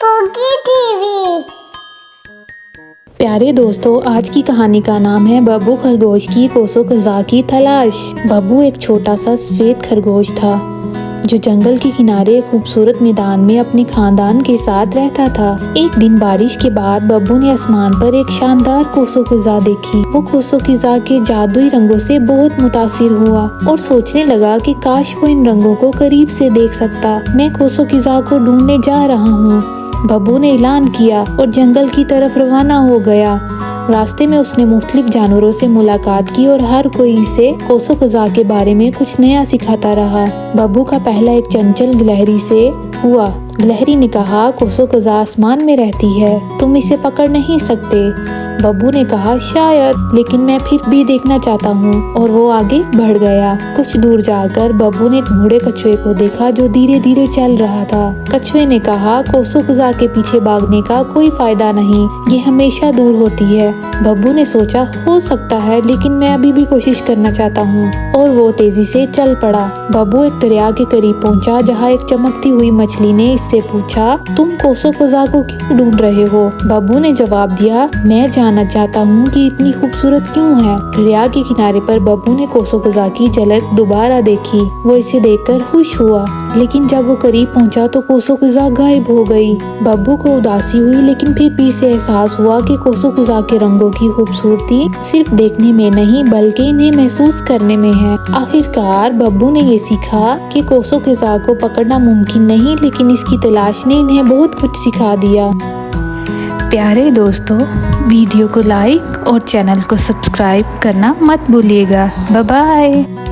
Poke TV. प्यारे दोस्तों, आज की कहानी का नाम है बब्बू खरगोश की कोसों कज़ा की तलाश। बब्बू एक छोटा सा सफेद खरगोश था जो जंगल के किनारे खूबसूरत मैदान में अपने खानदान के साथ रहता था। एक दिन बारिश के बाद बब्बू ने आसमान पर एक शानदार कोसों कज़ा देखी। वो कोसों कज़ा के जादुई रंगों से बहुत मुतासिर हुआ और सोचने लगा कि काश वो इन रंगों को करीब से देख सकता। मैं कोसों कज़ा को ढूंढने जा रहा हूँ, बब्बू ने ऐलान किया और जंगल की तरफ रवाना हो गया। रास्ते में उसने मुख्तलिफ जानवरों से मुलाकात की और हर कोई इसे कोसों कज़ा के बारे में कुछ नया सिखाता रहा। बब्बू का पहला एक चंचल गिलहरी से हुआ। गिलहरी ने कहा, कोसों कज़ा आसमान में रहती है, तुम इसे पकड़ नहीं सकते। बब्बू ने कहा, शायद, लेकिन मैं फिर भी देखना चाहता हूँ, और वो आगे बढ़ गया। कुछ दूर जाकर बब्बू ने एक बूढ़े कछुए को देखा जो धीरे धीरे चल रहा था। कछुए ने कहा, कोसों कज़ा के पीछे भागने का कोई फायदा नहीं, ये हमेशा दूर होती है। बब्बू ने सोचा, हो सकता है, लेकिन मैं अभी भी कोशिश करना चाहता हूँ, और वो तेजी से चल पड़ा। बब्बू एक दरिया के करीब पहुँचा जहाँ एक चमकती हुई मछली ने इससे पूछा, तुम कोसों कज़ा को क्यों ढूंढ रहे हो? बब्बू ने जवाब दिया, मैं जानना चाहता हूँ कि इतनी खूबसूरत क्यों है। दरिया के किनारे पर बब्बू ने कोसों कज़ा की झलक दोबारा देखी। वो इसे देखकर खुश हुआ, लेकिन जब वो करीब पहुँचा तो कोसों कज़ा गायब हो गई। बब्बू को उदासी हुई, लेकिन फिर भी इसे एहसास हुआ कि कोसों कज़ा के रंगों की खूबसूरती सिर्फ देखने में नहीं बल्कि इन्हें महसूस करने में है। आखिरकार बब्बू ने ये सीखा कि कोसों कज़ा को पकड़ना मुमकिन नहीं, लेकिन इसकी तलाश ने इन्हें बहुत कुछ सिखा दिया। प्यारे दोस्तों, वीडियो को लाइक और चैनल को सब्सक्राइब करना मत भूलिएगा। Bye bye.